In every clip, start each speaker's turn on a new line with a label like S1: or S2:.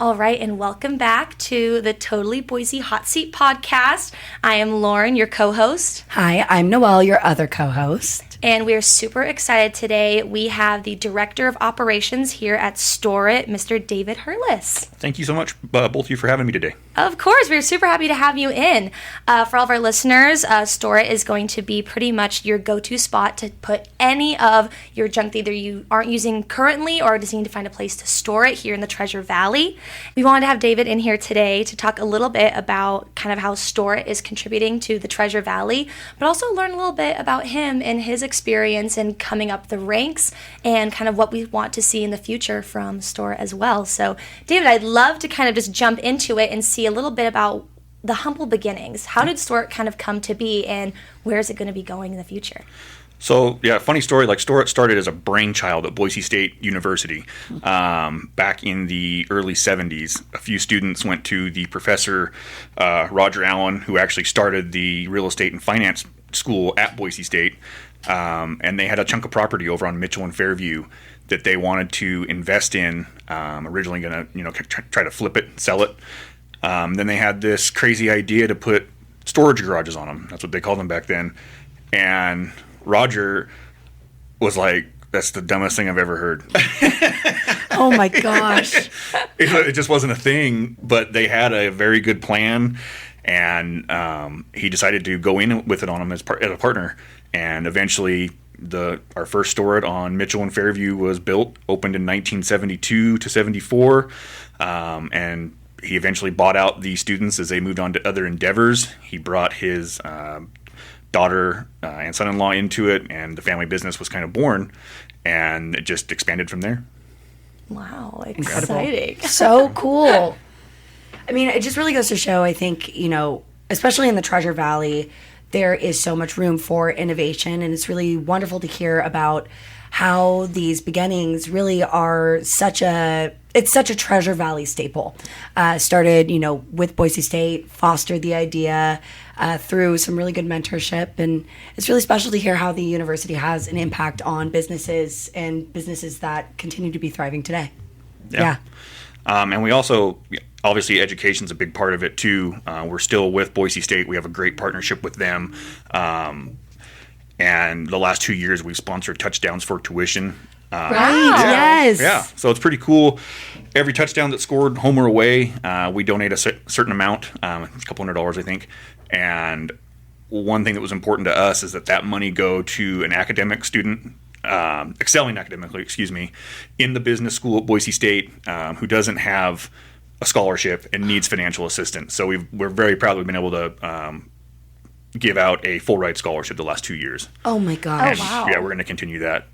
S1: All right, and welcome back to the Totally Boise Hot Seat podcast. I am Lauren, your co-host.
S2: Hi, I'm Noelle, your other co-host.
S1: And we're super excited today. We have the Director of Operations here at Stor-It, Mr. David Hurless.
S3: Thank you so much, both of you, for having me today.
S1: Of course, we're super happy to have you in. For all of our listeners, Stor-It is going to be pretty much your go-to spot to put any of your junk that either you aren't using currently or just need to find a place to store it here in the Treasure Valley. We wanted to have David in here today to talk a little bit about kind of how Stor-It is contributing to the Treasure Valley, but also learn a little bit about him and his experience in coming up the ranks and kind of what we want to see in the future from Stor-It as well. So, David, I'd love to kind of just jump into it and see a little bit about the humble beginnings. How did Stor-It kind of come to be, and where is it going to be going in the future?
S3: So, yeah, funny story, like Stor-It started as a brainchild at Boise State University back in the early 70s. A few students went to the professor, Roger Allen, who actually started the real estate and finance school at Boise State, and they had a chunk of property over on Mitchell and Fairview that they wanted to invest in, originally going to try to flip it, sell it. Then they had this crazy idea to put storage garages on them. That's what they called them back then. And Roger was like, that's the dumbest thing I've ever heard.
S2: Oh my gosh.
S3: It just wasn't a thing, but they had a very good plan, and he decided to go in with it on him as a partner. And eventually our first Stor-It on Mitchell and Fairview was built, opened in 1972 to 74, and he eventually bought out the students as they moved on to other endeavors. He brought his daughter and son-in-law into it, and the family business was kind of born, and it just expanded from there.
S1: Wow, exciting.
S2: So cool. I mean, it just really goes to show, I think, especially in the Treasure Valley, there is so much room for innovation, and it's really wonderful to hear about how these beginnings really are such a Treasure Valley staple. Started, with Boise State, fostered the idea through some really good mentorship, and it's really special to hear how the university has an impact on businesses and businesses that continue to be thriving today. Yeah.
S3: And we also, obviously, education's a big part of it too. We're still with Boise State. We have a great partnership with them. And the last 2 years, we've sponsored touchdowns for tuition.
S2: Right. Yes.
S3: Yeah. So it's pretty cool. Every touchdown that's scored, home or away, we donate a certain amount, a couple $100, I think. And one thing that was important to us is that money go to an academic student, excelling academically, in the business school at Boise State, who doesn't have a scholarship and needs financial assistance. So we're very proud that we've been able to give out a full ride scholarship the last 2 years.
S2: Oh my gosh.
S1: Oh, wow.
S3: Yeah, we're going to continue that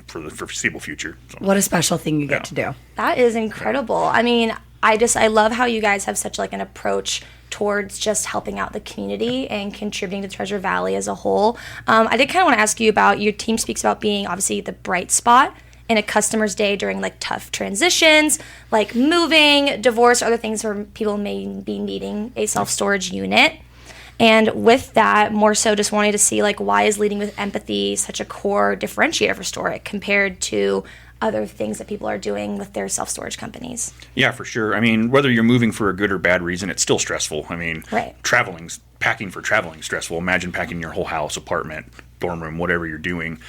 S3: for the foreseeable future. So.
S2: What a special thing you get to do.
S1: That is incredible. I mean, I love how you guys have such like an approach towards just helping out the community and contributing to Treasure Valley as a whole. I did kind of want to ask you about, your team speaks about being obviously the bright spot in a customer's day during like tough transitions, like moving, divorce, other things where people may be needing a self-storage unit. And with that, more so just wanting to see like, why is leading with empathy such a core differentiator for Stor-It compared to other things that people are doing with their self-storage companies?
S3: Yeah, for sure. I mean, whether you're moving for a good or bad reason, it's still stressful. I mean,
S1: right.
S3: Packing for traveling is stressful. Imagine packing your whole house, apartment, dorm room, whatever you're doing.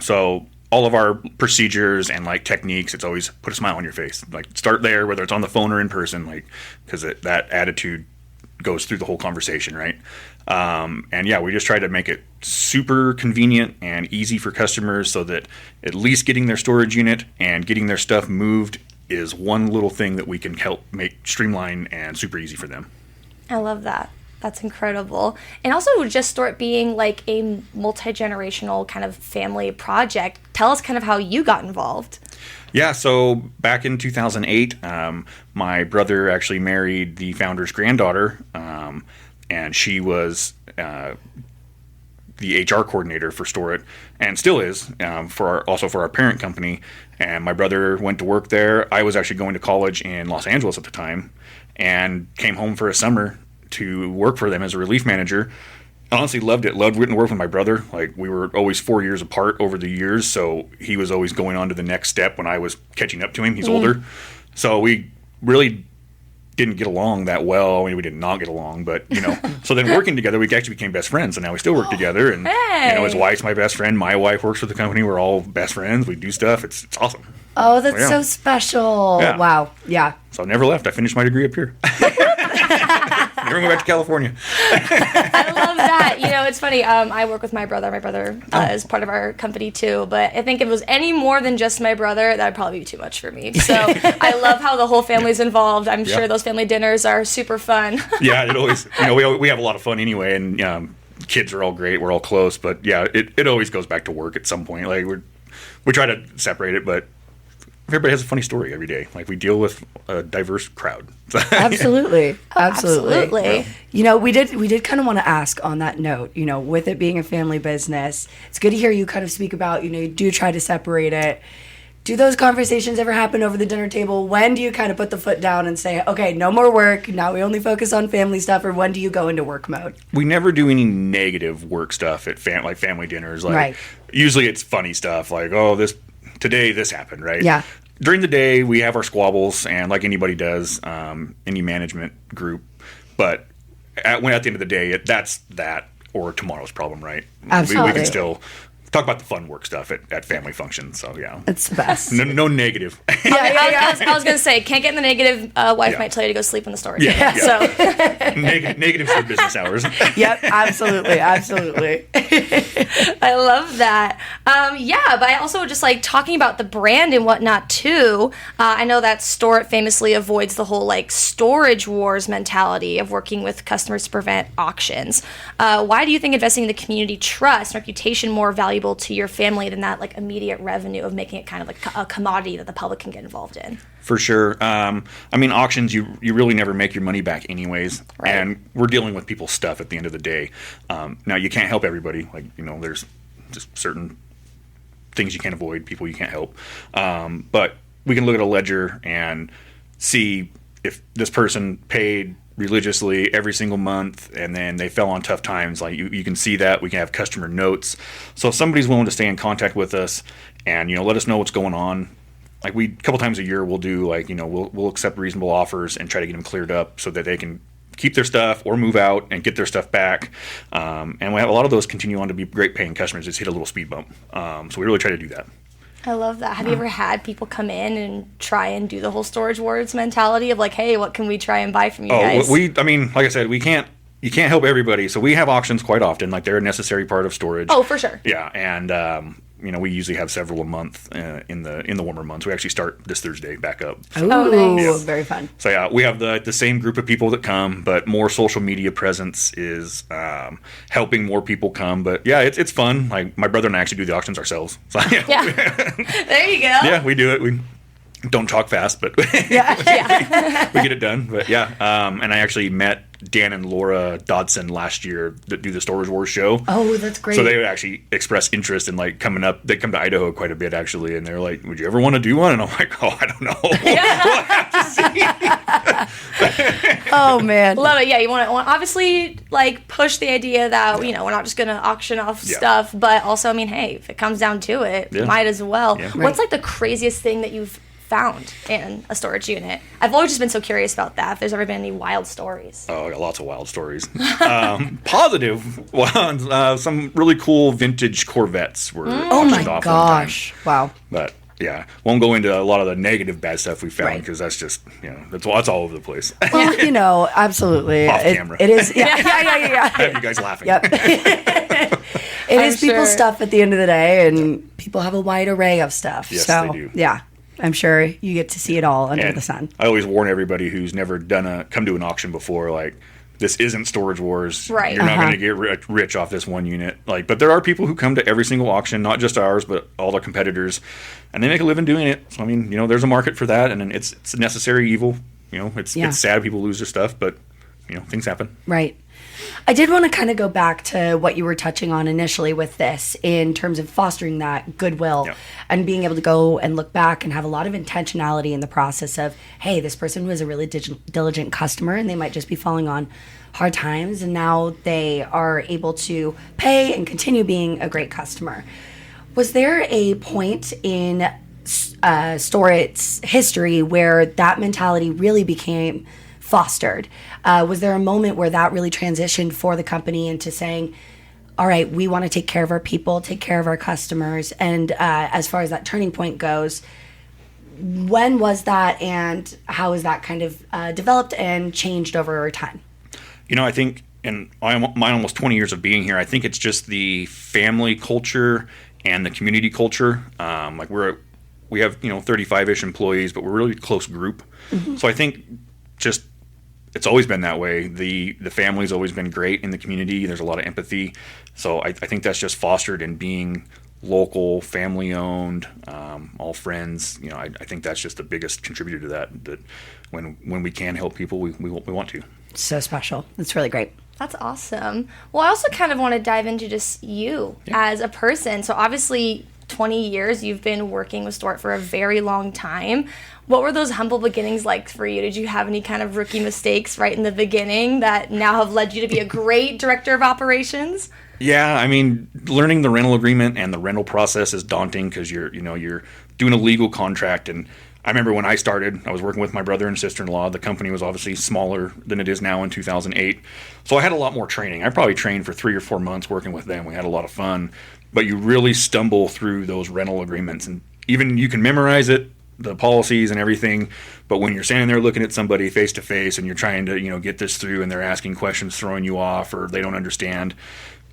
S3: So all of our procedures and like techniques, it's always put a smile on your face. Like, start there, whether it's on the phone or in person, like, because that attitude goes through the whole conversation, right? And yeah, we just try to make it super convenient and easy for customers so that at least getting their storage unit and getting their stuff moved is one little thing that we can help make streamline and super easy for them.
S1: I love that. That's incredible. And also just Stor-It being like a multi-generational kind of family project. Tell us kind of how you got involved.
S3: Yeah, so back in 2008, my brother actually married the founder's granddaughter, and she was the HR coordinator for Stor-It, and still is, for our parent company. And my brother went to work there. I was actually going to college in Los Angeles at the time, and came home for a summer to work for them as a relief manager. I honestly loved it. Loved getting to work with my brother. Like, we were always 4 years apart over the years, so he was always going on to the next step when I was catching up to him. He's older. So we really didn't get along that well. I mean, we did not get along, but so then working together, we actually became best friends, and now we still work together. And his wife's my best friend. My wife works with the company. We're all best friends. We do stuff. It's awesome.
S2: Oh, that's so special.
S3: Yeah.
S2: Wow. Yeah.
S3: So I never left. I finished my degree up here. Never went back to California.
S1: I love that. It's funny. I work with my brother. My brother is part of our company too. But I think if it was any more than just my brother, that'd probably be too much for me. So I love how the whole family's involved. I'm sure those family dinners are super fun.
S3: Yeah, it always. We have a lot of fun anyway, and kids are all great. We're all close, but yeah, it always goes back to work at some point. Like we try to separate it, but everybody has a funny story every day. Like, we deal with a diverse crowd.
S2: Absolutely.
S1: Absolutely.
S2: We did kind of want to ask on that note, with it being a family business, it's good to hear you kind of speak about, you do try to separate it. Do those conversations ever happen over the dinner table? When do you kind of put the foot down and say, okay, no more work, now we only focus on family stuff, or when do you go into work mode?
S3: We never do any negative work stuff at family dinners. Like, usually it's funny stuff, like, today this happened, right?
S2: Yeah.
S3: During the day, we have our squabbles, and like anybody does, any management group. But at the end of the day, that's that or tomorrow's problem, right?
S2: Absolutely.
S3: We can still talk about the fun work stuff at family functions. So yeah,
S2: it's the best.
S3: No negative.
S1: I was gonna say, can't get in the negative. Wife might tell you to go sleep on the storage.
S3: Yeah.
S1: So
S3: negative for business hours.
S2: Yep, absolutely.
S1: I love that. But I also just like talking about the brand and whatnot too. I know that Stor-It famously avoids the whole like storage wars mentality of working with customers to prevent auctions. Why do you think investing in the community trust and reputation more valuable to your family than that like immediate revenue of making it kind of like a commodity that the public can get involved in?
S3: For sure. Auctions, you really never make your money back anyways.
S1: Right.
S3: And we're dealing with people's stuff at the end of the day. Now, you can't help everybody. Like, there's just certain things you can't avoid, people you can't help. But we can look at a ledger and see if this person paid religiously every single month and then they fell on tough times. Like, you can see that. We can have customer notes. So if somebody's willing to stay in contact with us and let us know what's going on, like, a couple times a year we'll do we'll accept reasonable offers and try to get them cleared up so that they can keep their stuff or move out and get their stuff back. And we have a lot of those continue on to be great paying customers. Just hit a little speed bump. So we really try to do that.
S1: I love that. Have you ever had people come in and try and do the whole storage wars mentality of like, hey, what can we try and buy from you guys?
S3: Like I said, you can't help everybody. So we have auctions quite often. Like, they're a necessary part of storage.
S1: Oh, for sure.
S3: Yeah. And, we usually have several a month in the warmer months. We actually start this Thursday back up.
S2: So,
S1: nice.
S2: Very fun.
S3: So yeah, we have the same group of people that come, but more social media presence is helping more people come. But yeah, it's fun. Like, my brother and I actually do the auctions ourselves. So,
S1: Yeah. There you go.
S3: Yeah, we do it. We don't talk fast, but we get it done. But yeah, and I actually met Dan and Laura Dodson last year that do the Storage Wars show.
S2: Oh, that's great.
S3: So they actually expressed interest in like coming up. They come to Idaho quite a bit actually, and they're like, "Would you ever want to do one?" And I'm like, "Oh, I don't know." We'll have to see.
S2: Oh man,
S1: love it. Yeah, you want to obviously like push the idea that we're not just gonna auction off stuff, but also, hey, if it comes down to it, might as well. Yeah. What's like the craziest thing that you've found in a storage unit? I've always just been so curious about that. If there's ever been any wild stories.
S3: Oh, I got lots of wild stories. Positive ones. Some really cool vintage Corvettes were auctioned off. Oh my gosh!
S2: Wow.
S3: But yeah, won't go into a lot of the negative bad stuff we found because that's just that's all over the place.
S2: Well, absolutely.
S3: Off camera.
S2: It is. Yeah.
S3: I have you guys laughing.
S2: Yep. It is people's stuff at the end of the day, and people have a wide array of stuff.
S3: Yes,
S2: so,
S3: they do.
S2: Yeah. I'm sure you get to see it all under the sun.
S3: I always warn everybody who's never come to an auction before, like, this isn't Storage Wars.
S1: Right.
S3: You're not going to get rich off this one unit. Like, but there are people who come to every single auction, not just ours, but all the competitors, and they make a living doing it. So, there's a market for that, and it's a necessary evil. It's sad people lose their stuff, but, things happen.
S2: Right. I did want to kind of go back to what you were touching on initially with this in terms of fostering that goodwill and being able to go and look back and have a lot of intentionality in the process of, hey, this person was a really diligent customer and they might just be falling on hard times and now they are able to pay and continue being a great customer. Was there a point in Stor-It's history where that mentality really became fostered. Was there a moment where that really transitioned for the company into saying, all right, we want to take care of our people, take care of our customers? And as far as that turning point goes, when was that, and how has that kind of developed and changed over time?
S3: I think in my almost 20 years of being here, I think it's just the family culture and the community culture. We have 35-ish employees, but we're a really close group. Mm-hmm. So I think just it's always been that way. The family's always been great in the community. There's a lot of empathy. So I think that's just fostered in being local, family-owned, all friends. I think that's just the biggest contributor to that when we can help people, we want to.
S2: So special. It's really great.
S1: That's awesome. Well, I also kind of want to dive into just you as a person. So obviously 20 years you've been working with Stor-It for a very long time. What were those humble beginnings like for you? Did you have any kind of rookie mistakes right in the beginning that now have led you to be a great director of operations?
S3: Yeah, I mean, learning the rental agreement and the rental process is daunting because you're doing a legal contract. And I remember when I started, I was working with my brother and sister-in-law. The company was obviously smaller than it is now in 2008. So I had a lot more training. I probably trained for 3 or 4 months working with them. We had a lot of fun. But you really stumble through those rental agreements. And even you can memorize it, the policies and everything, but when you're standing there looking at somebody face to face and you're trying to get this through and they're asking questions, throwing you off, or they don't understand,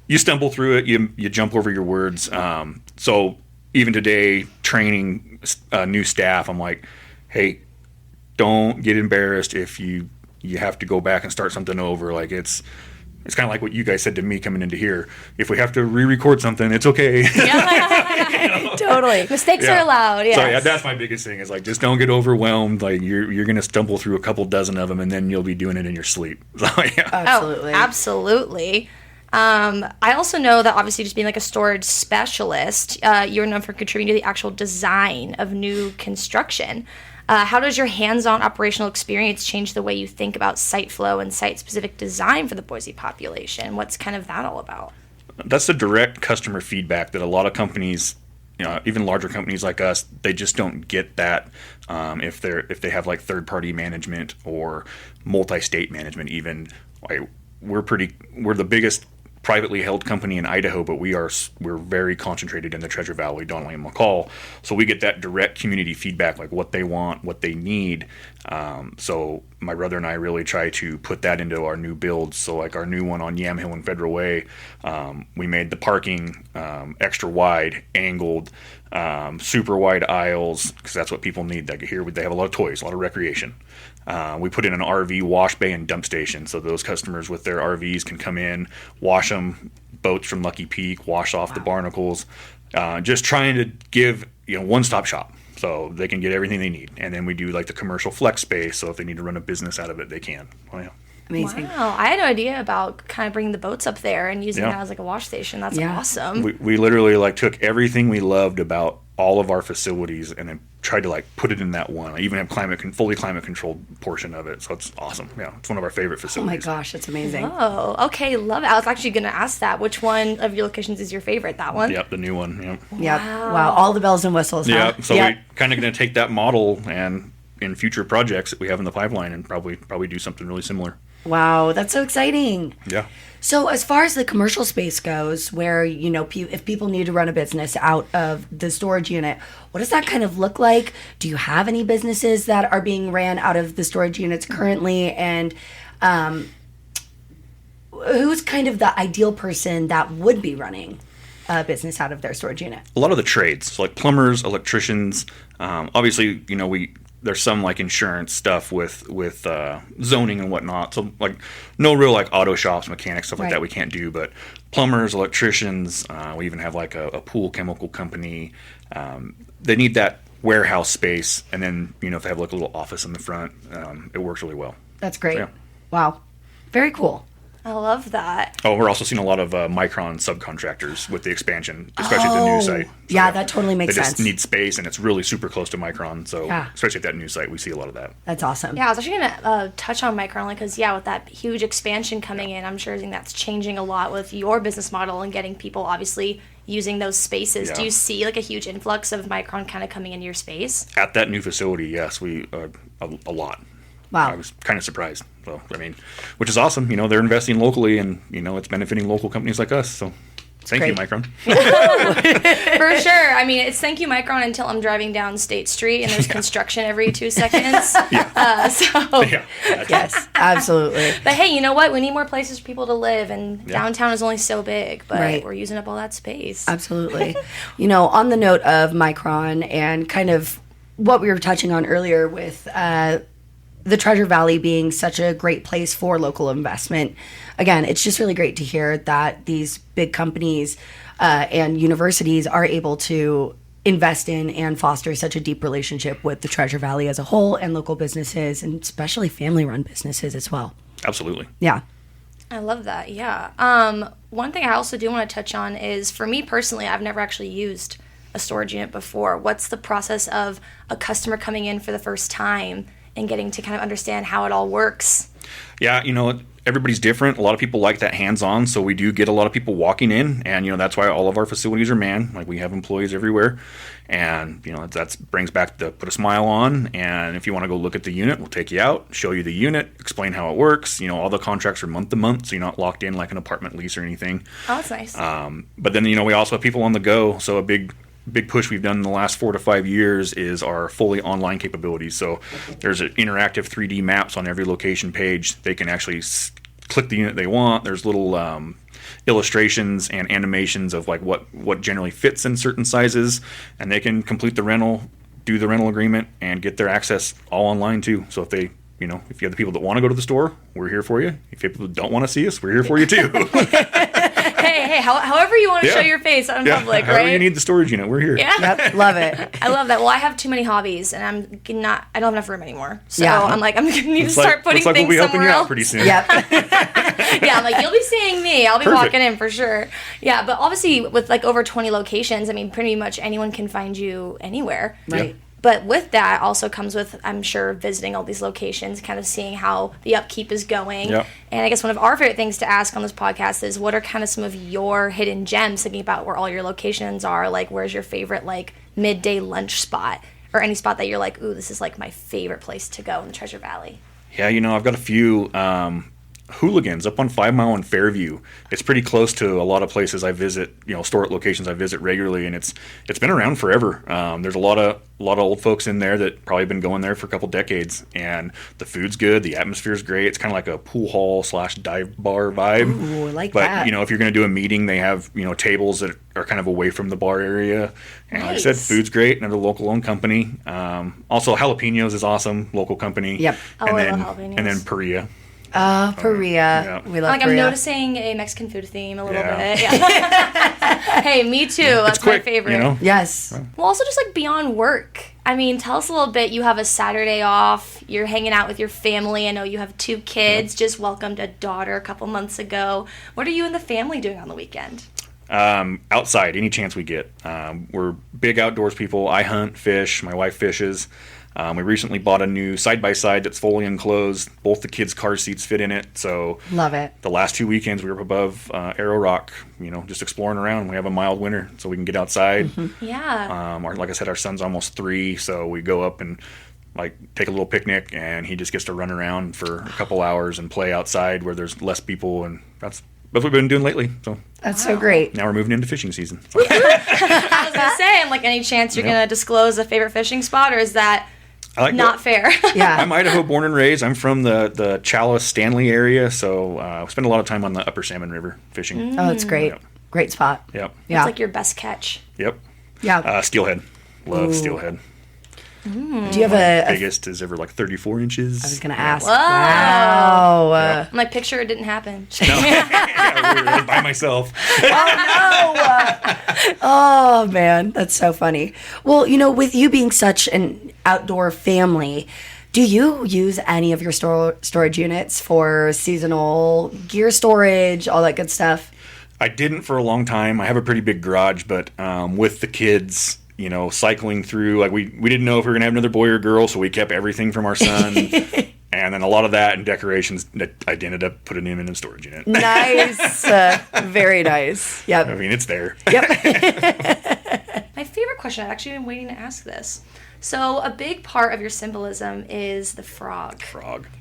S3: you stumble through it, you jump over your words. So even today, training new staff, I'm like, hey, don't get embarrassed if you have to go back and start something over. Like it's kind of like what you guys said to me coming into here. If we have to re-record something, it's okay.
S2: Totally.
S1: Mistakes are allowed. Yes.
S3: So that's my biggest thing is just don't get overwhelmed. Like you're going to stumble through a couple dozen of them and then you'll be doing it in your sleep. So,
S2: Absolutely.
S1: Oh, absolutely. I also know that obviously just being a storage specialist, you're known for contributing to the actual design of new construction. How does your hands-on operational experience change the way you think about site flow and site-specific design for the Boise population? What's kind of that all about?
S3: That's the direct customer feedback that a lot of companies, even larger companies like us, they just don't get that if they have third-party management or multi-state management. Even we're the biggest privately held company in Idaho, but we're very concentrated in the Treasure Valley, Donnelly, and McCall. So we get that direct community feedback, like what they want, what they need. So my brother and I really try to put that into our new builds. So our new one on Yam Hill and Federal Way, we made the parking extra wide, angled, super wide aisles, because that's what people need. Here they have a lot of toys, a lot of recreation. We put in an RV wash bay and dump station, so those customers with their RVs can come in, wash them, boats from Lucky Peak, wash off the barnacles, just trying to give one-stop shop so they can get everything they need. And then we do the commercial flex space, so if they need to run a business out of it, they can. Oh, yeah.
S2: Amazing.
S1: Wow, I had no idea about kind of bringing the boats up there and using that as a wash station. That's awesome.
S3: We literally took everything we loved about all of our facilities and then tried to put it in that one. I even have fully climate controlled portion of it, so it's awesome. Yeah, it's one of our favorite facilities.
S2: Oh my gosh, that's amazing.
S1: Oh, okay, love it. I was actually going to ask that. Which one of your locations is your favorite? That one?
S3: Yep, the new one. Yep.
S2: Yep. Wow, all the bells and whistles.
S3: Yeah.
S2: Huh?
S3: So we kind of going to take that model and in future projects that we have in the pipeline and probably do something really similar.
S2: Wow, that's so exciting.
S3: Yeah.
S2: So as far as the commercial space goes, where, if people need to run a business out of the storage unit, what does that kind of look like? Do you have any businesses that are being ran out of the storage units currently? And who's kind of the ideal person that would be running a business out of their storage unit?
S3: A lot of the trades, so plumbers, electricians. Obviously, there's some insurance stuff with zoning and whatnot. So no real auto shops, mechanics, stuff like that we can't do. But plumbers, electricians, we even have a pool chemical company. They need that warehouse space, and then if they have a little office in the front, it works really well.
S2: That's great.
S3: So, yeah.
S2: Wow, very cool.
S1: I love that.
S3: Oh, we're also seeing a lot of Micron subcontractors with the expansion, especially at the new site. So,
S2: yeah, that totally makes sense.
S3: They just need space, and it's really super close to Micron. So especially at that new site, we see a lot of that.
S2: That's awesome.
S1: Yeah, I was actually going to touch on Micron because, with that huge expansion coming in, I'm sure that's changing a lot with your business model and getting people, obviously, using those spaces.
S3: Yeah.
S1: Do you see like a huge influx of Micron kind of coming into your space?
S3: At that new facility, yes, we a lot.
S2: Wow.
S3: I was kind of surprised. So, I mean, which is awesome. They're investing locally, and it's benefiting local companies like us. So, thank you,
S2: Great.
S3: Micron.
S1: For sure. I mean, it's thank you, Micron, until I'm driving down State Street and there's construction every 2 seconds.
S3: Yeah.
S2: Yes, absolutely.
S1: But hey, you know what? We need more places for people to live, and
S3: Yeah.
S1: downtown is only so big, but
S2: Right.
S1: we're using up all that space.
S2: Absolutely. On the note of Micron and kind of what we were touching on earlier with the Treasure Valley being such a great place for local investment, again, it's just really great to hear that these big companies and universities are able to invest in and foster such a deep relationship with the Treasure Valley as a whole and local businesses, and especially family-run businesses as well.
S3: Absolutely.
S2: Yeah.
S1: I love that, yeah. One thing I also do want to touch on is, for me personally, I've never actually used a storage unit before. What's the process of a customer coming in for the first time and getting to kind of understand how it all works?
S3: Yeah, everybody's different. A lot of people like that hands-on, so we do get a lot of people walking in, and that's why all of our facilities are manned. Like, we have employees everywhere, and that brings back the put a smile on. And if you want to go look at the unit, we'll take you out, show you the unit, explain how it works. All the contracts are month to month, so you're not locked in like an apartment lease or anything.
S1: Oh, that's nice.
S3: But then we also have people on the go, so a big push we've done in the last 4 to 5 years is our fully online capabilities. So there's an interactive 3D maps on every location page. They can actually click the unit they want. There's little illustrations and animations of like what generally fits in certain sizes, and they can complete the rental, do the rental agreement, and get their access all online too. So if they if you have the people that want to go to the store, we're here for you. If you have people that don't want to see us, we're here for you too.
S1: Hey, however you want to show your face out in public,
S3: However
S1: right?
S3: you need the storage unit, we're here.
S1: Yeah.
S2: Yep. Love it.
S1: I love that. Well, I have too many hobbies, and I don't have enough room anymore. So
S2: Yeah.
S1: I'm like, I'm going to need to start putting
S3: looks like
S1: things
S3: we'll be helping
S1: somewhere
S3: you out
S1: else.
S3: pretty soon.
S2: Yep.
S1: Yeah, I'm like, you'll be seeing me. I'll be
S3: Perfect.
S1: walking in for sure. Yeah, but obviously with like over 20 locations, I mean, pretty much anyone can find you anywhere.
S2: Right.
S1: But with that also comes with, I'm sure, visiting all these locations, kind of seeing how the upkeep is going.
S3: Yep.
S1: And I guess one of our favorite things to ask on this podcast is, what are kind of some of your hidden gems, thinking about where all your locations are? Like, where's your favorite, like, midday lunch spot? Or any spot that you're like, ooh, this is, like, my favorite place to go in the Treasure Valley.
S3: Yeah, I've got a few Hooligans up on 5 Mile in Fairview. It's pretty close to a lot of places I visit, Stor-It locations I visit regularly, and it's been around forever. There's a lot of old folks in there that probably been going there for a couple decades, and the food's good, the atmosphere's great. It's kind of like a pool hall / dive bar vibe.
S2: Ooh, I like
S3: but,
S2: that.
S3: if you're going to do a meeting, they have, tables that are kind of away from the bar area. And like I said,
S1: Nice.
S3: food's great, another local owned company. Also, Jalapenos is awesome, local company.
S2: Yep.
S1: Oh, I love jalapenos.
S3: And then Perea.
S2: Perea.
S3: Yeah.
S2: We love
S1: Like, I'm
S2: Perea.
S1: noticing a Mexican food theme a little
S3: Yeah.
S1: bit. Yeah. Hey, me too. That's
S3: It's quick,
S1: my favorite.
S2: Yes.
S1: Well, also just like beyond work. I mean, tell us a little bit. You have a Saturday off. You're hanging out with your family. I know you have 2 kids. Just welcomed a daughter a couple months ago. What are you and the family doing on the weekend?
S3: Outside, any chance we get. We're big outdoors people. I hunt, fish. My wife fishes. We recently bought a new side-by-side that's fully enclosed. Both the kids' car seats fit in it. So
S2: Love it.
S3: the last 2 weekends we were up above Arrow Rock, just exploring around. We have a mild winter, so we can get outside.
S1: Yeah.
S3: Like I said, our son's almost 3, so we go up and take a little picnic, and he just gets to run around for a couple hours and play outside where there's less people, and that's what we've been doing lately. So
S2: That's so great.
S3: now we're moving into fishing season.
S1: I was going to say, I'm like, any chance you're going to disclose a favorite fishing spot, or is that
S3: I like
S1: not fair?
S2: Yeah.
S3: I'm Idaho born and raised. I'm from the Chalice Stanley area, so we spend a lot of time on the Upper Salmon River fishing.
S2: Oh, it's great.
S3: Yep.
S2: Great spot.
S3: Yep.
S2: Yeah.
S1: It's like your best catch.
S3: Yep.
S2: Yeah.
S3: Steelhead. Love
S2: Ooh.
S3: steelhead.
S2: Do you have a
S3: Biggest is ever 34 inches.
S2: I was going to ask.
S1: Whoa.
S2: Wow.
S3: Yeah.
S1: I'm like, picture it didn't happen.
S3: Yeah, we were by myself.
S2: Oh, man. That's so funny. Well, with you being such an outdoor family, do you use any of your storage units for seasonal gear storage, all that good stuff?
S3: I didn't for a long time. I have a pretty big garage, but with the kids, cycling through, we didn't know if we were going to have another boy or girl, so we kept everything from our son. And then a lot of that and decorations that I ended up putting him in a storage unit.
S2: Nice. Very nice. Yep.
S3: I mean, it's there.
S2: Yep.
S1: My favorite question, I've actually been waiting to ask this. So a big part of your symbolism is the frog.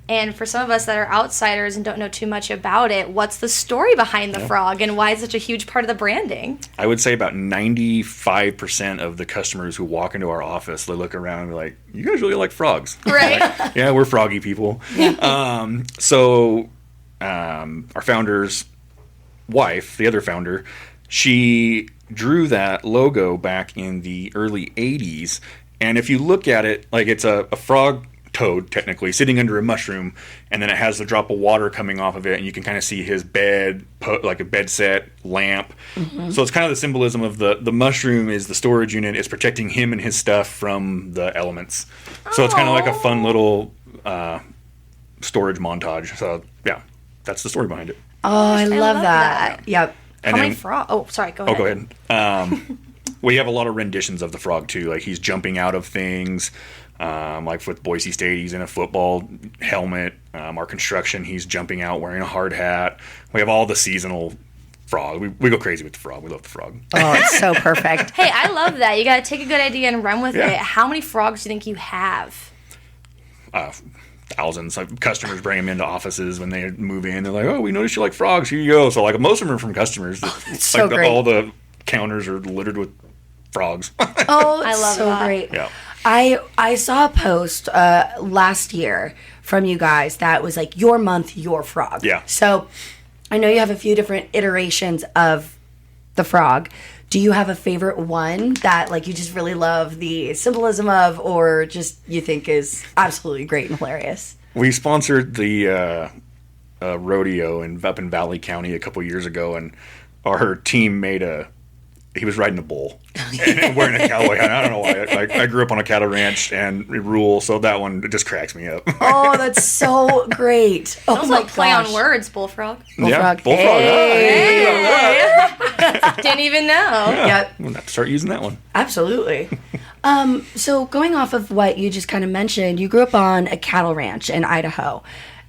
S1: And for some of us that are outsiders and don't know too much about it, what's the story behind the frog and why is it such a huge part of the branding?
S3: I would say about 95% of the customers who walk into our office, they look around and be like, you guys really like frogs.
S1: Right.
S3: Like, yeah, we're froggy people. Our founder's wife, the other founder, she drew that logo back in the early 80s. And if you look at it, like it's a frog toad, technically, sitting under a mushroom, and then it has a drop of water coming off of it, and you can kind of see his bed, like a bed set, lamp. Mm-hmm. So it's kind of the symbolism of the mushroom is the storage unit. It's protecting him and his stuff from the elements. So it's kind of like a fun little storage montage. So, yeah, that's the story behind it.
S2: Oh, I love that. Yep.
S1: How many frogs? Oh, sorry, go ahead.
S3: Oh, go ahead. We have a lot of renditions of the frog, too. Like, he's jumping out of things. Like with Boise State, he's in a football helmet. Our construction, he's jumping out wearing a hard hat. We have all the seasonal frog. We go crazy with the frog. We love the frog.
S2: Oh, it's so perfect.
S1: Hey, I love that. You got to take a good idea and run with it. How many frogs do you think you have?
S3: Thousands. Like, customers bring them into offices when they move in. They're like, oh, we noticed you like frogs. Here you go. So, like, most of them are from customers.
S2: So great.
S3: All the counters are littered with frogs.
S2: Oh, I love so that. Great.
S3: Yeah.
S2: I saw a post last year from you guys that was like, your month, your frog.
S3: Yeah.
S2: So I know you have a few different iterations of the frog. Do you have a favorite one that like you just really love the symbolism of, or just you think is absolutely great and hilarious?
S3: We sponsored the rodeo up in Valley County a couple years ago, and our team he was riding a bull and wearing a cowboy hat. I don't know why. I grew up on a cattle ranch and rural, so that one, it just cracks me up.
S2: Oh, that's so great. Oh,
S1: also, play on words, bullfrog.
S2: Bullfrog.
S3: Yeah, bullfrog.
S1: Hey. Didn't even know.
S3: Yeah.
S2: Yep.
S3: We'll have to start using that one.
S2: Absolutely. So going off of what you just kind of mentioned, you grew up on a cattle ranch in Idaho.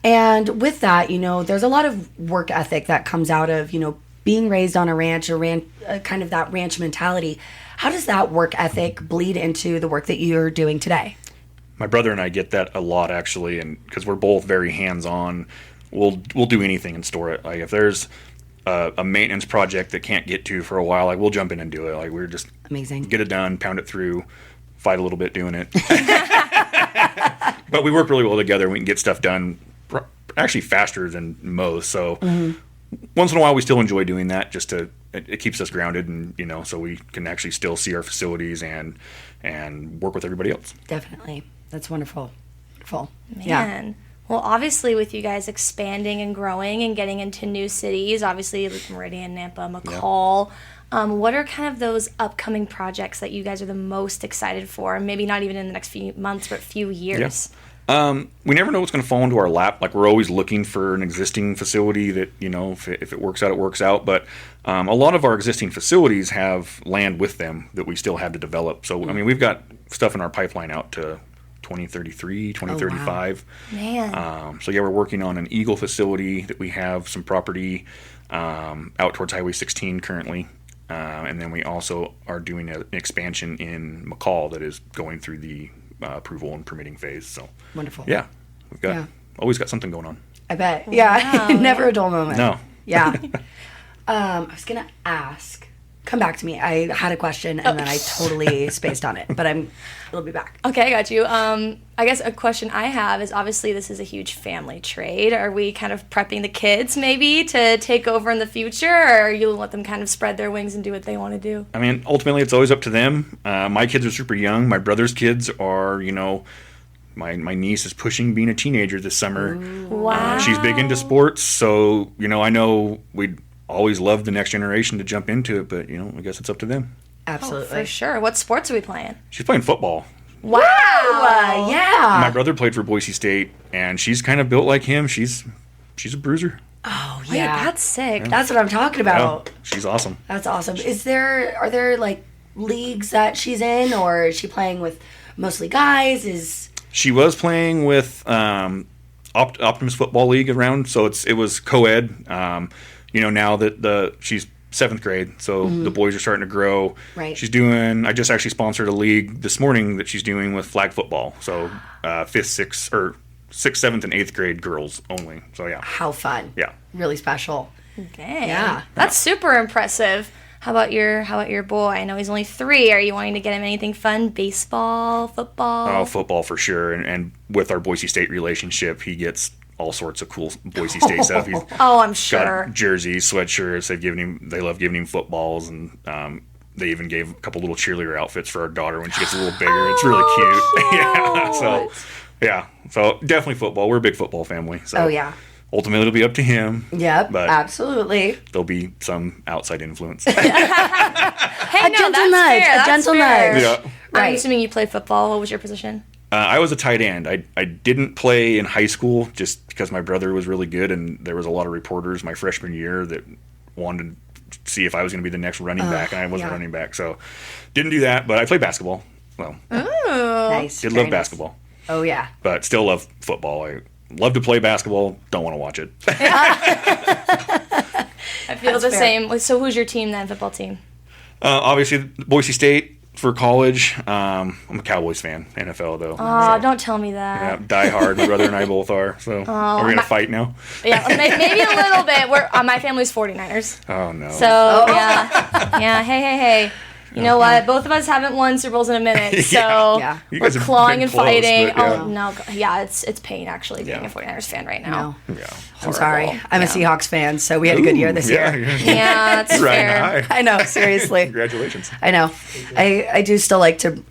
S2: And with that, there's a lot of work ethic that comes out of, being raised on a ranch, kind of that ranch mentality. How does that work ethic bleed into the work that you're doing today?
S3: My brother and I get that a lot, actually, and because we're both very hands-on, we'll do anything and store it. Like if there's a maintenance project that can't get to for a while, like we'll jump in and do it. Like we're just
S2: amazing.
S3: Get it done, pound it through, fight a little bit doing it. But we work really well together. We can get stuff done actually faster than most. So. Mm-hmm. Once in a while, we still enjoy doing that. It keeps us grounded, and so we can actually still see our facilities and work with everybody else.
S2: Definitely, that's wonderful. Wonderful.
S1: Man. Yeah. Well, obviously, with you guys expanding and growing and getting into new cities, obviously Meridian, Nampa, McCall. Yeah. What are kind of those upcoming projects that you guys are the most excited for? Maybe not even in the next few months, but few years.
S3: Yeah. We never know what's going to fall into our lap. Like we're always looking for an existing facility that, if it works out, it works out. But a lot of our existing facilities have land with them that we still have to develop. So, I mean, we've got stuff in our pipeline out to 2033, 2035.
S1: Oh, wow. Man.
S3: So, yeah, we're working on an Eagle facility that we have some property out towards Highway 16 currently. And then we also are doing an expansion in McCall that is going through the approval and permitting phase. So
S2: wonderful.
S3: Yeah, we've always got something going on.
S2: I bet. Yeah, wow. Never a dull moment.
S3: No.
S2: Yeah. I was gonna ask. Come back to me. I had a question and then I totally spaced on it, but it'll be back.
S1: Okay, I got you. I guess a question I have is obviously this is a huge family trade. Are we kind of prepping the kids maybe to take over in the future, or you let them kind of spread their wings and do what they want to do?
S3: I mean, ultimately it's always up to them. My kids are super young. My brother's kids are, my niece is pushing being a teenager this summer.
S1: Wow.
S3: She's big into sports, so, I know we'd always love the next generation to jump into it, but I guess it's up to them.
S2: Absolutely.
S1: Oh, for sure. What sports are we playing?
S3: She's playing football.
S1: Wow.
S2: Yeah.
S3: My brother played for Boise State, and she's kind of built like him. She's a bruiser.
S2: Oh yeah.
S1: Wait, that's sick.
S2: Yeah. That's what I'm talking about.
S3: Yeah, she's awesome.
S2: That's awesome. Are there like leagues that she's in, or is she playing with mostly guys?
S3: She was playing with Optimus Football League around, so it was co-ed. Now that she's 7th grade, so the boys are starting to grow.
S2: Right.
S3: I just actually sponsored a league this morning that she's doing with flag football. So 5th, 6th, 7th, and 8th grade girls only. So yeah.
S2: How fun.
S3: Yeah.
S2: Really special.
S1: Dang.
S2: Yeah.
S1: That's super impressive. How about your boy? I know he's only 3. Are you wanting to get him anything fun? Baseball, football?
S3: Oh, football for sure. And with our Boise State relationship, he gets all sorts of cool Boise State stuff. He's
S1: I'm sure.
S3: got jerseys, sweatshirts. They love giving him footballs, and they even gave a couple little cheerleader outfits for our daughter when she gets a little bigger. It's really cute. Yeah. So definitely football. We're a big football family. So
S2: Oh, yeah.
S3: ultimately it'll be up to him.
S2: Yep,
S3: but
S2: absolutely.
S3: there'll be some outside influence.
S1: Hey,
S2: A
S1: no,
S2: gentle
S1: that's
S2: nudge,
S1: fair.
S2: a
S1: That's
S2: gentle
S1: fair.
S2: nudge.
S3: Yeah.
S1: I'm
S2: Right.
S1: assuming you played football. What was your position?
S3: I was a tight end. I didn't play in high school just because my brother was really good, and there was a lot of reporters my freshman year that wanted to see if I was going to be the next running back, and I wasn't
S2: yeah.
S3: running back, so didn't do that. But I played basketball. Well,
S2: Nice.
S3: did
S2: Very
S3: love
S2: nice.
S3: basketball,
S2: Oh, yeah.
S3: but still love football. I love to play basketball. Don't want to watch it.
S1: I feel
S2: That's
S1: the
S2: fair.
S1: same. So who's your team then, football team?
S3: Obviously, Boise State for college. I'm a Cowboys fan. NFL though.
S1: Oh, don't tell me
S3: Yeah,
S1: that.
S3: die hard. My brother and I both are. So are we gonna fight now?
S1: Yeah, maybe a little bit. My family's 49ers.
S3: Oh no.
S1: So, yeah. Hey. You know what? Both of us haven't won Super Bowls in a minute, so
S2: Yeah.
S3: You
S1: we're
S3: guys have
S1: clawing
S3: been
S1: and
S3: close,
S1: fighting.
S3: but yeah.
S1: Oh no, yeah, it's pain actually being
S3: Yeah.
S1: a 49ers fan right now.
S2: No.
S3: Yeah.
S2: I'm sorry. I'm a Seahawks fan, so we had a good year this year.
S1: Yeah, that's
S3: Right
S1: fair.
S3: high.
S2: I know, seriously.
S3: Congratulations.
S2: I know. I do still like to,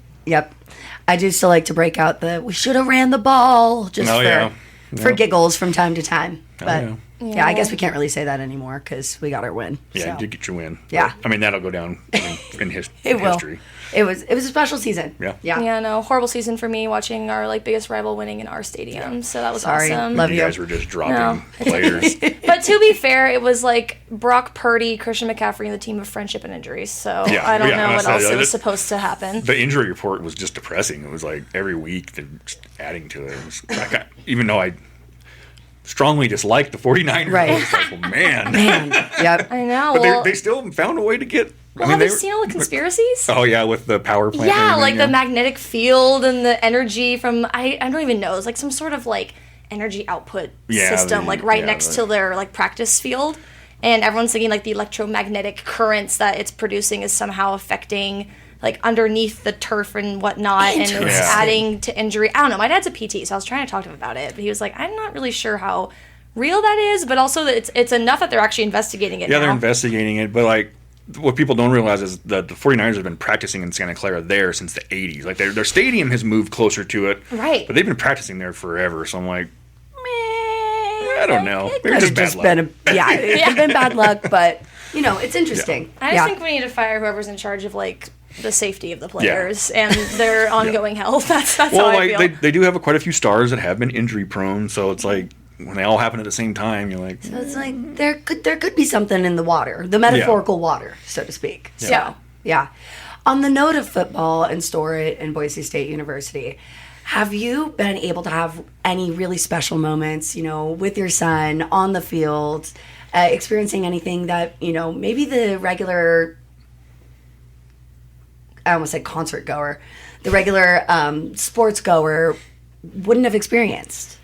S2: I do still like to break out we should have ran the ball just
S3: Oh, yeah.
S2: for
S3: Yeah.
S2: giggles from time to time. But
S3: yeah.
S2: yeah, I guess we can't really say that anymore because we got our win.
S3: Yeah,
S2: so.
S3: you did get your win.
S2: Yeah.
S3: But, I mean, that'll go down in
S2: It will.
S3: history.
S2: It was a special season.
S3: Yeah.
S1: Yeah, no, horrible season for me watching our biggest rival winning in our stadium. So that was
S2: Sorry.
S1: awesome.
S2: Love
S3: You
S2: you.
S3: guys were just dropping
S1: No.
S3: players.
S1: But to be fair, it was like Brock Purdy, Christian McCaffrey, and the team of friendship and injuries. So
S3: Yeah,
S1: I don't
S3: yeah,
S1: know what
S3: honestly,
S1: else was
S3: this-
S1: supposed to happen.
S3: The injury report was just depressing. It was like every week they're just adding to it. It was like, even though I strongly dislike the 49ers,
S2: Right.
S3: I was like, well, man.
S2: Yep.
S1: I know.
S3: But
S1: Well,
S3: they still found a way to get.
S1: well, have you seen all the conspiracies?
S3: Oh yeah, with the power plant. and
S1: Yeah,
S3: everything,
S1: like
S3: yeah.
S1: the magnetic field and the energy from I don't even know. It's like some sort of like energy output
S3: Yeah,
S1: system,
S3: the-
S1: like right
S3: yeah,
S1: next
S3: the-
S1: to their like practice field. And everyone's thinking like the electromagnetic currents that it's producing is somehow affecting like underneath the turf and whatnot, and it's
S2: Interesting.
S1: adding to injury. I don't know. My dad's a PT, so I was trying to talk to him about it, but he was like, I'm not really sure how real that is, but also that it's enough that they're actually investigating it
S3: Yeah,
S1: now.
S3: they're investigating it, but like what people don't realize is that the 49ers have been practicing in Santa Clara there since the 80s. Like their stadium has moved closer to it.
S1: Right.
S3: But they've been practicing there forever. So I'm like, I don't know. Maybe
S2: Could
S3: just
S2: have
S3: bad
S2: just
S3: luck.
S2: been it could have been bad luck, but it's interesting.
S1: I just think we need to fire whoever's in charge of like the safety of the players and their ongoing health. That's
S3: well,
S1: how I
S3: like
S1: feel.
S3: they do have quite a few stars that have been injury prone. So it's like when they all happen at the same time, you're like,
S2: So it's like there could be something in the water, the metaphorical water, so to speak. So,
S1: Yeah.
S2: yeah. On the note of football and Stor-It and Boise State University, have you been able to have any really special moments, with your son on the field, experiencing anything that, maybe the regular, I almost said concert goer, the regular sports goer wouldn't have experienced?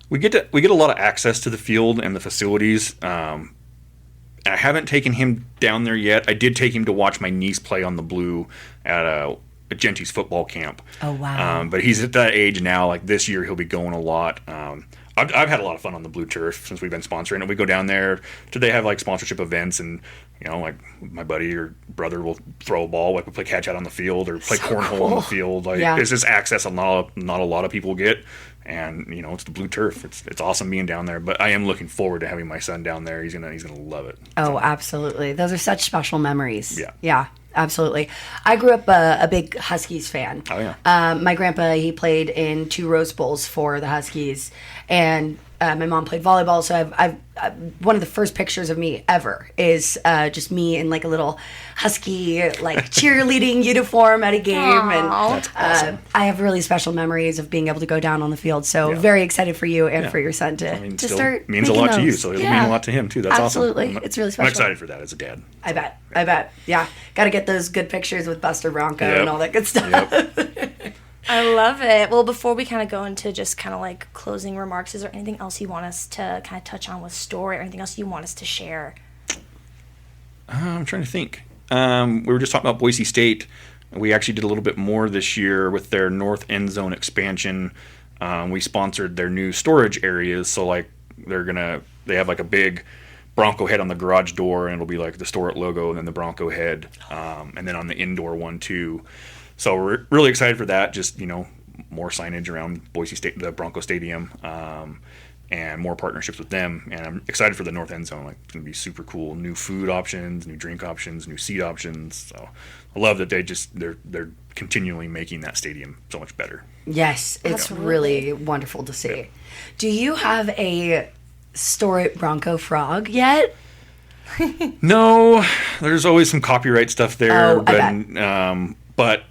S3: we get a lot of access to the field and the facilities. And I haven't taken him down there yet. I did take him to watch my niece play on the blue at a Genty's football camp.
S2: Oh, wow.
S3: But he's at that age now. Like this year, he'll be going a lot. I've had a lot of fun on the blue turf since we've been sponsoring it. We go down there. They have like sponsorship events, and like my buddy or brother will throw a ball. Like we play catch out on the field or play cornhole on the field. Like
S2: Yeah.
S3: it's just access not a lot of people get. And it's the blue turf. It's awesome being down there. But I am looking forward to having my son down there. He's gonna love it.
S2: Oh, absolutely. Those are such special memories.
S3: Yeah.
S2: Yeah, absolutely. I grew up a big Huskies fan.
S3: Oh, yeah.
S2: My grandpa, he played in 2 Rose Bowls for the Huskies. And my mom played volleyball, so I've one of the first pictures of me ever is just me in like a little husky like cheerleading uniform at a game.
S1: Aw.
S2: And
S3: That's awesome.
S2: I have really special memories of being able to go down on the field. So very excited for you and for your son to
S3: Still
S2: start
S3: means a
S2: making
S3: lot to you,
S2: those.
S3: so it'll mean a lot to him too. That's
S2: Absolutely.
S3: awesome.
S2: It's really
S3: I'm
S2: special.
S3: excited for that as a dad.
S2: I bet. Yeah. Got to get those good pictures with Buster Bronco
S3: Yep.
S2: and all that good stuff.
S3: Yep.
S1: I love it. Well, before we kind of go into just kind of like closing remarks, is there anything else you want us to kind of touch on with Stor-It or anything else you want us to share?
S3: I'm trying to think. We were just talking about Boise State. We actually did a little bit more this year with their north end zone expansion. We sponsored their new storage areas. So like they have like a big Bronco head on the garage door, and it'll be like the Stor-It logo and then the Bronco head. And then on the indoor one too. So we're really excited for that. Just, more signage around Boise State, the Bronco Stadium, and more partnerships with them. And I'm excited for the north end zone. Like, it's going to be super cool. New food options, new drink options, new seat options. So I love that they're continually making that stadium so much better.
S2: Yes, it's really wonderful to see. Yeah. Do you have a Stor-It Bronco frog yet?
S3: No, there's always some copyright stuff there.
S2: Oh, I bet.
S3: But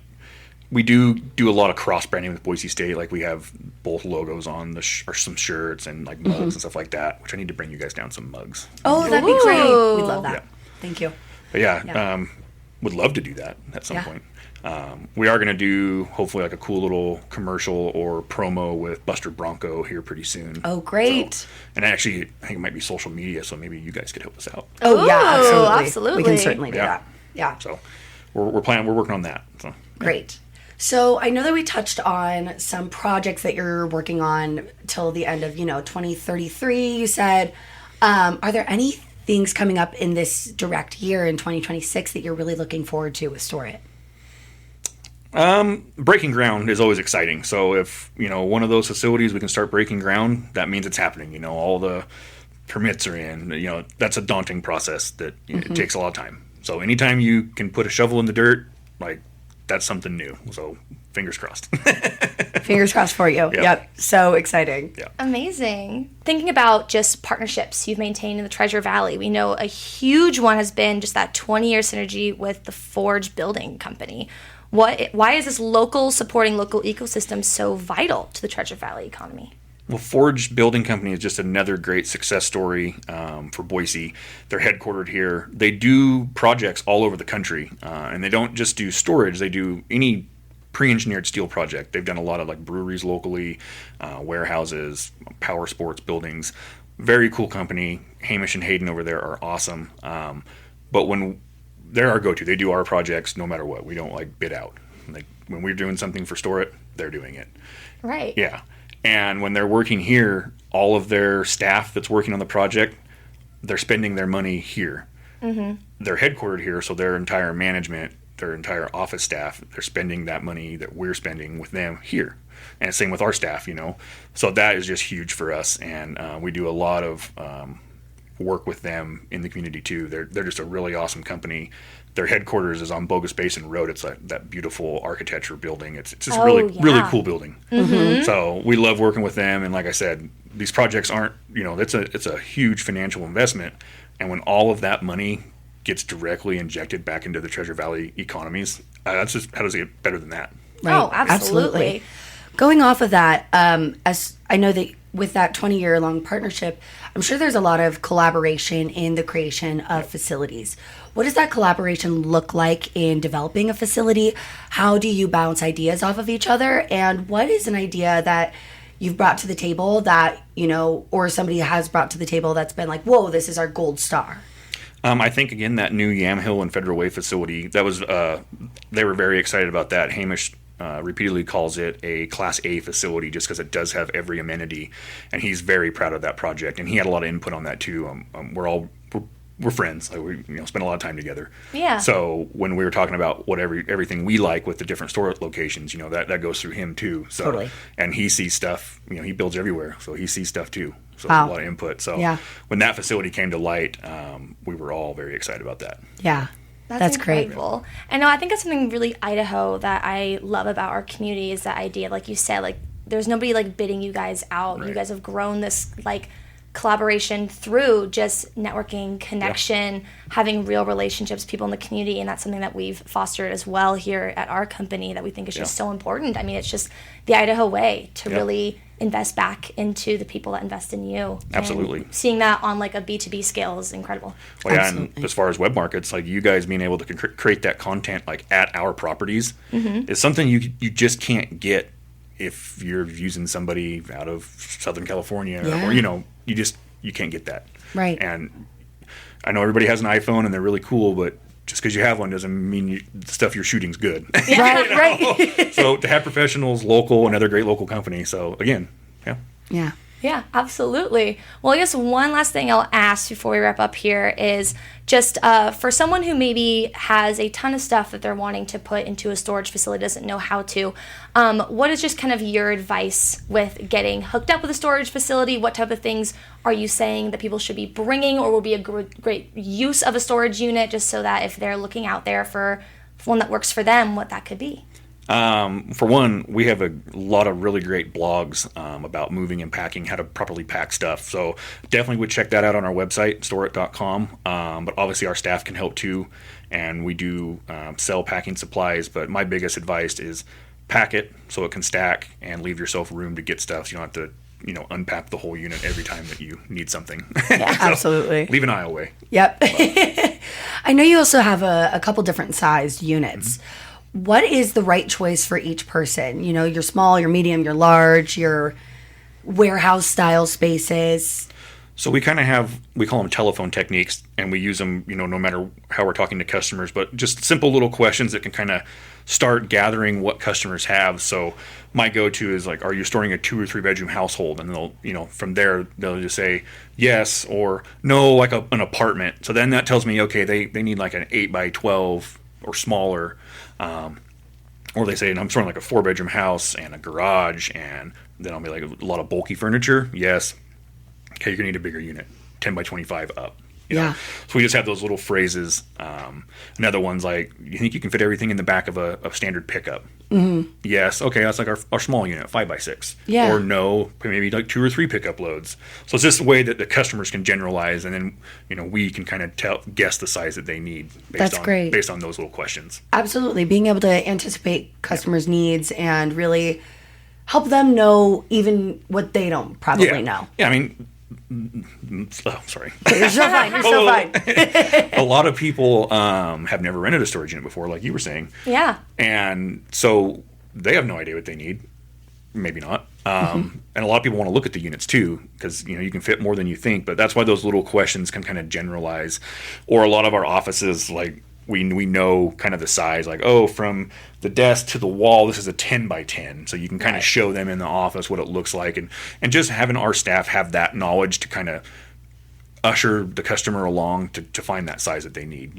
S3: we do a lot of cross branding with Boise State. Like we have both logos on or some shirts and like mugs and stuff like that. Which I need to bring you guys down some mugs.
S2: Oh, that'd be great. We'd love that. Yeah. Thank you.
S3: But would love to do that at some point. We are going to do hopefully like a cool little commercial or promo with Buster Bronco here pretty soon.
S2: Oh, great.
S3: So, and actually, I think it might be social media, so maybe you guys could help us out.
S2: Oh, yeah,
S1: absolutely.
S2: We can certainly do that. Yeah.
S3: So we're working on that. So
S2: great. So I know that we touched on some projects that you're working on till the end of, 2033, you said. Are there any things coming up in this direct year in 2026 that you're really looking forward to with Stor-It?
S3: Breaking ground is always exciting. So if, one of those facilities we can start breaking ground, that means it's happening. All the permits are in. That's a daunting process that it takes a lot of time. So anytime you can put a shovel in the dirt, like, that's something new. So fingers crossed.
S2: Fingers crossed for you. Yep. So exciting.
S3: Yeah.
S1: Amazing. Thinking about just partnerships you've maintained in the Treasure Valley, we know a huge one has been just that 20-year synergy with the Forge Building Company. Why is this supporting local ecosystem so vital to the Treasure Valley economy?
S3: Well, Forge Building Company is just another great success story for Boise. They're headquartered here. They do projects all over the country, and they don't just do storage. They do any pre-engineered steel project. They've done a lot of like breweries locally, warehouses, power sports buildings. Very cool company. Hamish and Hayden over there are awesome. But when they're our go-to, they do our projects no matter what. We don't like bid out. Like when we're doing something for Stor-It, they're doing it.
S1: Right.
S3: Yeah. And when they're working here, all of their staff that's working on the project, they're spending their money here. Mm-hmm. They're headquartered here, so their entire management, their entire office staff, they're spending that money that we're spending with them here. And same with our staff, So that is just huge for us. And we do a lot of work with them in the community, too. They're just a really awesome company. Their headquarters is on Bogus Basin Road. It's like that beautiful architecture building. It's just really cool building. Mm-hmm. So we love working with them. And like I said, these projects aren't, it's a huge financial investment. And when all of that money gets directly injected back into the Treasure Valley economies, that's just, how does it get better than that?
S2: Right.
S1: Oh, absolutely.
S2: Going off of that, as I know that with that 20-year long partnership, I'm sure there's a lot of collaboration in the creation of facilities. What does that collaboration look like in developing a facility? How do you bounce ideas off of each other? And what is an idea that you've brought to the table that, or somebody has brought to the table that's been like, whoa, this is our gold star?
S3: I think, again, that new Yamhill and Federal Way facility, that was, they were very excited about that. Hamish repeatedly calls it a Class A facility just because it does have every amenity, and he's very proud of that project. And he had a lot of input on that too. We're friends. Like we spend a lot of time together.
S1: Yeah.
S3: So when we were talking about everything we like with the different store locations, that goes through him too. So,
S2: totally.
S3: And he sees stuff. He builds everywhere, so he sees stuff too. So
S2: wow.
S3: A lot of input. So when that facility came to light, we were all very excited about that.
S2: Yeah. That's
S1: incredible.
S2: Great.
S1: And no, I think that's something really Idaho that I love about our community is that idea, like you said, like there's nobody like bidding you guys out.
S3: Right.
S1: You guys have grown this like collaboration through just networking, connection, having real relationships, people in the community, and that's something that we've fostered as well here at our company that we think is just so important. I mean, it's just the Idaho way to really invest back into the people that invest in you.
S3: Absolutely.
S1: And seeing that on like a B2B scale is incredible.
S3: Well, yeah, and as far as web markets, like you guys being able to create that content like at our properties is something you just can't get if you're using somebody out of Southern California or you can't get that.
S2: Right.
S3: And I know everybody has an iPhone and they're really cool, but just because you have one doesn't mean the stuff you're shooting's good.
S2: Right, right.
S3: So to have professionals, local, another great local company. So again,
S2: Yeah.
S1: Yeah, absolutely. Well, I guess one last thing I'll ask before we wrap up here is just for someone who maybe has a ton of stuff that they're wanting to put into a storage facility, doesn't know how to, what is just kind of your advice with getting hooked up with a storage facility? What type of things are you saying that people should be bringing or will be a great use of a storage unit, just so that if they're looking out there for one that works for them, what that could be?
S3: For one, we have a lot of really great blogs about moving and packing, how to properly pack stuff. So definitely would check that out on our website, Stor-It.com. But obviously our staff can help too, and we do sell packing supplies. But my biggest advice is pack it so it can stack and leave yourself room to get stuff. So you don't have to unpack the whole unit every time that you need something.
S2: Yeah,
S3: So
S2: absolutely.
S3: leave an aisle away.
S2: Yep. I know you also have a couple different sized units. What is the right choice for each person? Your small, your medium, your large, your warehouse style spaces.
S3: So we kind of we call them telephone techniques, and we use them, no matter how we're talking to customers, but just simple little questions that can kind of start gathering what customers have. So my go-to is like, are you storing a 2 or 3 bedroom household? And they'll, from there, they'll just say yes or no, like an apartment. So then that tells me, okay, they need like an 8 by 12 or smaller. Or they say, I'm storing like a 4 bedroom house and a garage, and then I'll be like, a lot of bulky furniture. Yes. Okay, you're gonna need a bigger unit, 10 by 25 up. You know? So we just have those little phrases. Another one's like, you think you can fit everything in the back of a standard pickup? Mm-hmm. Yes. Okay, that's like our small unit, 5 by 6.
S2: Yeah.
S3: Or no, maybe like 2 or 3 pickup loads. So it's just a way that the customers can generalize, and then we can kind of guess the size that they need based on those little questions.
S2: Absolutely. Being able to anticipate customers' needs and really help them know even what they don't probably know.
S3: Yeah, I mean, sorry.
S2: You're so fine. You're so fine.
S3: A lot of people have never rented a storage unit before, like you were saying.
S1: Yeah.
S3: And so they have no idea what they need. Maybe not. And a lot of people want to look at the units too, because you can fit more than you think. But that's why those little questions can kind of generalize. Or a lot of our offices, like we know kind of the size, like, from the desk to the wall, this is a 10 by 10. So you can kind of show them in the office what it looks like. And just having our staff have that knowledge to kind of usher the customer along to find that size that they need.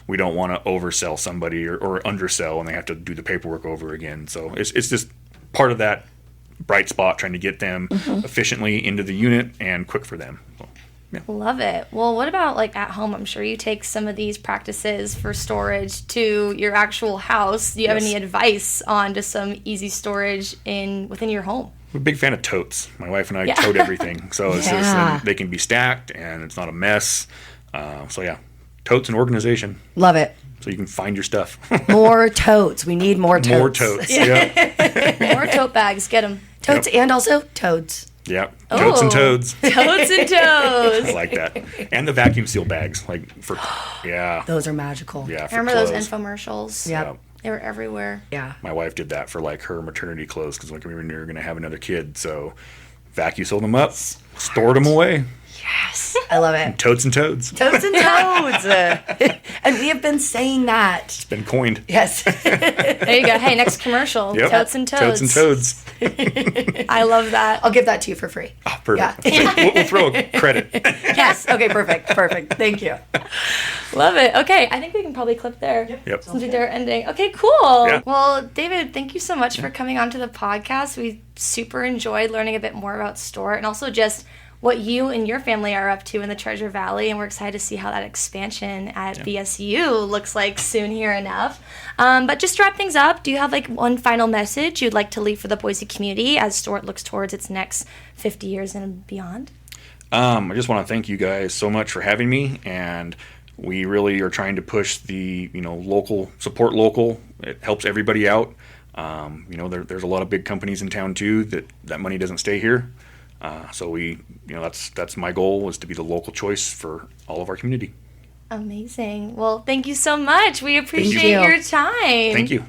S3: We don't want to oversell somebody or undersell and they have to do the paperwork over again. So it's just part of that bright spot, trying to get them efficiently into the unit and quick for them. So, yeah.
S1: Love it. Well, what about like at home? I'm sure you take some of these practices for storage to your actual house. Do you have any advice on just some easy storage within your home?
S3: I'm a big fan of totes. My wife and I tote everything. So it's just, they can be stacked and it's not a mess. Totes and organization.
S2: Love it.
S3: So you can find your stuff.
S2: More totes. We need more totes.
S3: More totes. Yeah.
S1: More tote bags. Get them.
S2: Totes and also toads.
S3: Yeah. Totes and toads.
S1: Totes and toads.
S3: I like that. And the vacuum seal bags,
S2: Those are magical.
S3: Yeah.
S1: I remember those infomercials.
S2: Yep.
S1: They were everywhere.
S2: Yeah.
S3: My wife did that for like her maternity clothes because we were going to have another kid. So vacuum sealed them up, stored them away.
S2: Yes. I love it.
S3: Totes and toads.
S2: Totes and toads. And we have been saying that.
S3: It's been coined.
S2: Yes.
S1: There you go. Hey, next commercial.
S3: Yep.
S1: Totes and toads.
S3: Totes and toads.
S1: I love that.
S2: I'll give that to you for free.
S3: Oh, perfect.
S2: Yeah.
S3: We'll throw a credit.
S2: Yes. Okay, perfect. Thank you.
S1: Love it. Okay, I think we can probably clip there.
S3: Yep.
S1: Since they're ending. Okay, cool.
S3: Yeah.
S1: Well, David, thank you so much for coming onto the podcast. We super enjoyed learning a bit more about Stor and also just what you and your family are up to in the Treasure Valley, and we're excited to see how that expansion at BSU looks like soon here enough. But just to wrap things up, do you have like one final message you'd like to leave for the Boise community as Stor-It looks towards its next 50 years and beyond?
S3: I just want to thank you guys so much for having me, and we really are trying to push the local, support local. It helps everybody out. There's a lot of big companies in town too that money doesn't stay here. So that's my goal, is to be the local choice for all of our community.
S1: Amazing. Well, thank you so much. We appreciate
S2: you.
S1: your time.
S3: Thank you.